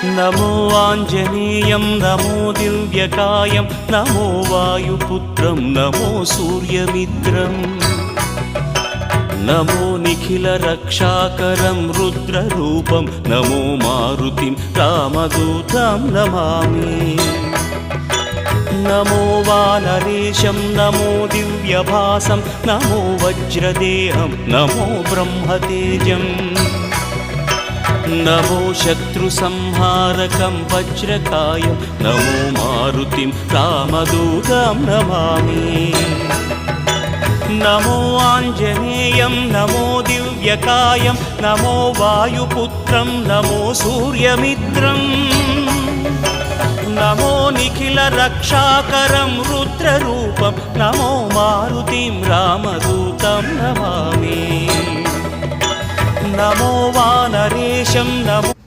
नमो आञ्जनेयं नमो दिव्यकायं नमो वायुपुत्रं नमो सूर्यमित्रम् नमो निखिलरक्षाकरं रुद्ररूपं नमो मारुतिं रामदूतं Namami नमो वानरेशं नमो दिव्यभासं नमो वज्रदेहं नमो ब्रह्मतेजम् नमो शत्रुसंहारकं वज्रकायं नमो मारुतिं रामदूतं Namami नमो आञ्जनेयं नमो दिव्यकायं नमो वायुपुत्रं नमो सूर्यमित्रम् नमो निखिलरक्षाकरं रुद्ररूपं नमो मारुतिं रामदूतं Namami नमो वानरेशं नमो